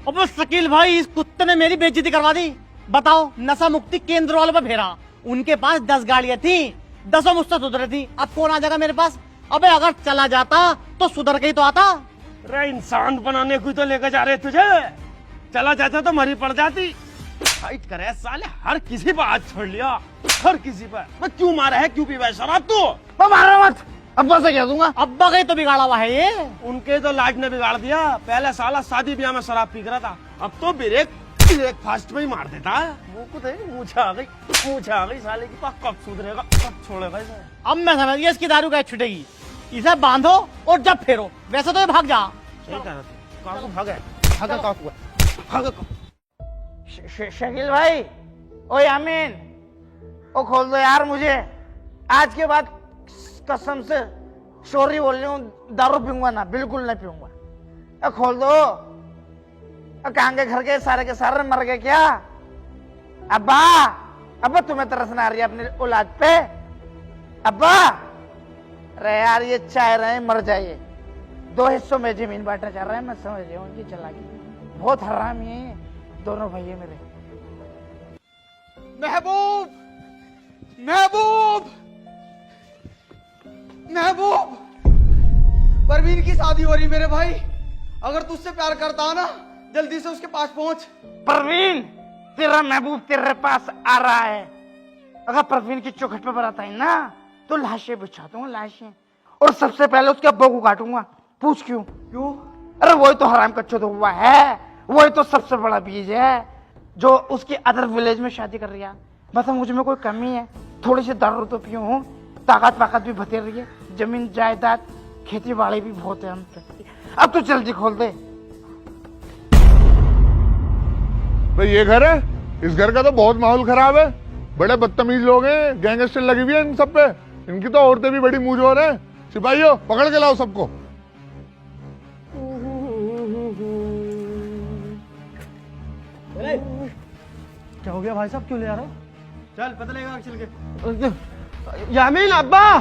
अब शकील भाई, इस कुत्ते ने मेरी बेइज्जती करवा दी। बताओ, नशा मुक्ति केंद्र वालों पे फेरा। उनके पास 10 गाड़ियां थी, 10 मुझसे सुधरे थी। अब कौन आ जाएगा मेरे पास? अबे अगर चला जाता तो सुधर के ही तो आता। अरे इंसान बनाने को तो लेकर जा रहे तुझे, चला जाता तो मरी पड़ जाती। फाइट करे साले, हर किसी पर हाथ छोड़ लिया, हर किसी पर। मैं क्यों मारा है, क्यों पीवा है शराब तू? मारा मत, अब्बा से कह दूंगा। अब्बा का ही तो बिगाड़ा हुआ है ये। उनके तो लाज ने बिगाड़ दिया। पहले साला शादी ब्याह में शराब पी रहा था, अब तो ब्रेकफास्ट में ही मार देता है। मुंह को देख, मूछा आ गई साले की। कब सुधरेगा, कब छोड़ेगा इसे? अब मैं समझ गया इसकी दारू कैसे छुटेगी। इसे बांधो और जब फेरो। वैसे तो ये भाग जा। सही कह रहा था। काकू भागे, शकील भाई, ओ यामीन, ओ खोल दो यार मुझे। आज के बाद कसम से सॉरी बोल रही हूँ, दारू पीऊंगा ना, बिल्कुल नहीं पीऊंगा। खोल दो। कहाँ के घर के सारे मर गए क्या? अब्बा, अब्बा तुम्हें तरस ना आ रही है अपनी औलाद पे? अब्बा, अरे यार ये चाह रहे हैं मर जाइए। 2 हिस्सों में जमीन बांटना चाह रहे हैं। मैं समझ रही हूँ उनकी चालाकी, बहुत हरामी है दोनों भैया मेरे। महबूब, महबूब, महबूब, परवीन की शादी हो रही मेरे भाई। अगर तू उससे प्यार करता है ना, जल्दी से उसके पास पहुंच। परवीन, तेरा महबूब तेरे पास आ रहा है। अगर परवीन की चौखट पे बराता है ना, तो लाशें बिछा दूंगा, लाशें। और सबसे पहले उसके अब्बा को काटूंगा। पूछ क्यों? क्यों? अरे वही तो हराम का चौथा हुआ है, वही तो सबसे बड़ा बीज है जो उसकी अदर विलेज में शादी कर रही है। बता मुझ में कोई कमी है? थोड़ी सी दारू तो पियो हूँ, ताकत भी बतेर रही है, जमीन जायदाद खेती बाड़ी भी बहुत है हम पे। अब तो जल्दी खोल दे। भाई ये घर है, इस घर का तो बहुत माहौल खराब है। बड़े बदतमीज लोग हैं, गैंगस्टर लगी हुई है इन सब पे। इनकी तो औरतें भी बड़ी मुंहजोर हैं। सिपाहियों, पकड़ के लाओ सबको। क्या हो गया भाई साहब, क्यों ले आ रहे हो? चल पता लगेगा चल के। यामीन, अब्बा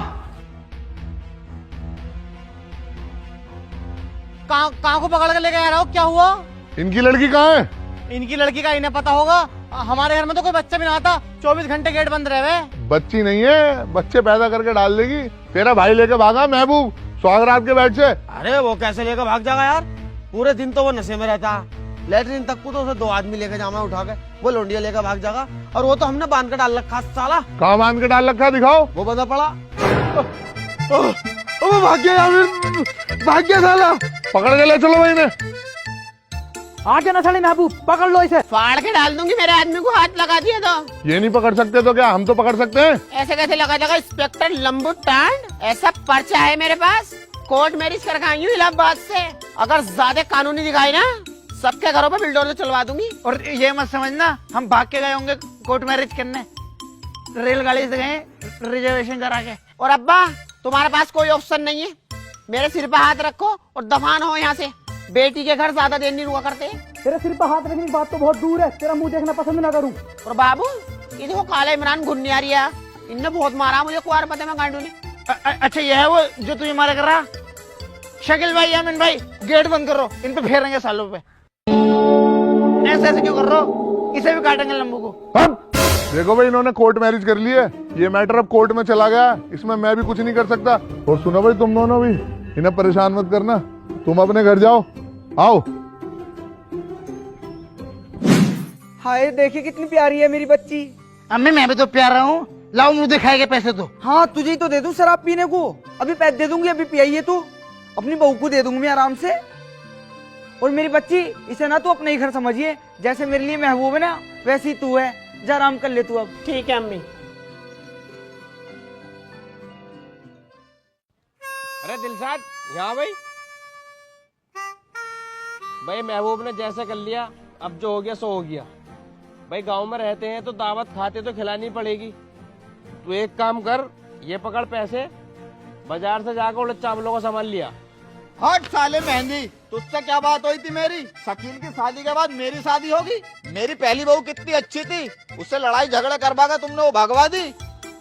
कहाँ को पकड़ के लेके आ रहे हो? क्या हुआ? इनकी लड़की कहाँ है? इनकी लड़की का इन्हें पता होगा। हमारे घर में तो कोई बच्चा भी ना आता, 24 घंटे गेट बंद रहे हुए। बच्ची नहीं है, बच्चे पैदा करके डाल देगी। तेरा भाई लेके भागा महबूब स्वागरात के बेड से। अरे वो कैसे लेकर भाग जाएगा यार? पूरे दिन तो वो नशे में रहता है। लेटरिन तक को तो उसे 2 आदमी लेकर जामा उठा के, वो लोंडिया लेकर भाग जाएगा। और वो तो हमने बांध के डाल रखा साला। कहाँ बांध के डाल रखा, दिखाओ। वो बंदा पड़ा। वो भाग गया यामीन, भाग गया साला। पकड़ के ले चलो भाई ने। आगे न चली महबूब, पकड़ लो इसे। फाड़ के डाल दूंगी, मेरे आदमी को हाथ लगा दिया तो। ये नहीं पकड़ सकते तो क्या हम तो पकड़ सकते हैं? ऐसे कैसे लगा देगा इंस्पेक्टर लंबू टांड? ऐसा पर्चा है मेरे पास, कोर्ट मैरिज कर आई हूँ इलाहाबाद से। अगर ज्यादा कानूनी दिखाई ना, सबके घरों पे बिल्डोर चलवा दूंगी। और ये मत समझना हम भाग के गए होंगे कोर्ट मैरिज करने, रेलगाड़ी से गए रिजर्वेशन करा के। और अब्बा, तुम्हारे पास कोई ऑप्शन नहीं है, मेरे सिर पे हाथ रखो और दफान हो यहाँ से। बेटी के घर ज्यादा देर नहीं रुका करते। तेरे सिर पर हाथ रखने की बात तो बहुत दूर है, तेरा मुंह देखना पसंद ना करूं। और बाबू, ये देखो काला इमरान घुन्नी आ रही है, इनने बहुत मारा मुझे कुआर पते में गांडू ने। अच्छा ये है वो जो तुझे मारा कर रहा? शकील भाई, यामीन भाई, गेट बंद करो, इन पे फेरेंगे सालों पे। ऐसे क्यों कर रहे हो? इसे भी काटेंगे लंबू को। देखो भाई, इन्होंने कोर्ट मैरिज कर ली है। ये मैटर अब कोर्ट में चला गया, इसमें मैं भी कुछ नहीं कर सकता। और सुनो भाई, तुम दोनों भी इन्हें परेशान मत करना, तुम अपने घर जाओ। आओ। हाय देखिए कितनी प्यारी है मेरी बच्ची। अम्मी मैं भी तो प्यारा हूँ, लाओ मुंह दिखाएगा पैसे तो। हाँ तुझे ही तो दे दूं शराब पीने को, अभी पैसे दे दूंगी, अभी पियाइए तू। अपनी बहू को दे दूंगी मैं आराम से। और मेरी बच्ची, इसे ना तू अपने ही घर समझिए, जैसे मेरे लिए महबूब है ना, वैसी तू है। जा आराम कर ले तू अब। ठीक है अम्मी। अरे दिलशाद, यहाँ भाई। भाई महबूब ने जैसे कर लिया, अब जो हो गया सो हो गया। भाई गांव में रहते हैं तो दावत खाते तो खिलानी पड़ेगी। तू एक काम कर, ये पकड़ पैसे, बाजार से जाकर उड़द चावलों को सामान लिया। हट साले मेहंदी, तुझसे क्या बात हुई थी मेरी? शकील की शादी के बाद मेरी शादी होगी? मेरी पहली बहू कितनी अच्छी थी, उससे लड़ाई झगड़े करवा कर तुमने वो भगवा दी।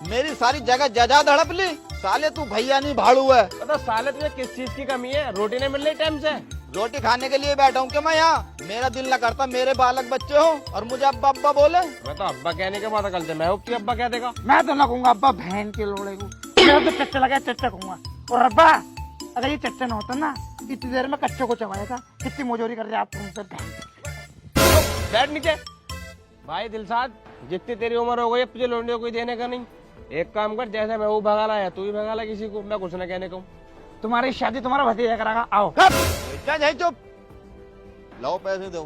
मेरी सारी जगह जजा धड़प ली। साले तू भैया नहीं भाड़ू है। तो साले तुझे किस चीज की कमी है? रोटी नहीं मिल रही टाइम से? रोटी खाने के लिए बैठा हूँ क्या मैं यहाँ? मेरा दिल ना करता मेरे बालक बच्चे हो और मुझे अब्बा अब्बा बोले। मैं तो अब्बा कहने के बाद अकल से महबूब की अब्बा कह देगा। मैं तो ना कहूंगा अब्बा बहन के लोड़े को, मेरा तो चच्चा लगा चच्चा कहूंगा। और अब्बा अगर ये चच्चा ना होता ना इतनी देर में कच्चे को चबाया था। कितनी मोजोरी कर दिया आप तुमसे बहन। बैठ नीचे। भाई दिलसाद, जितनी तेरी उम्र हो गई अब तुझे लौंडे को कोई देने का नहीं। एक काम कर, जैसे मैं वो भगा लाया तू भी भगा ला किसी को, मैं कुछ ना कहने को। तुम्हारी शादी तुम्हारा भतीजा करागा, आओ। चुप, लाओ पैसे दो।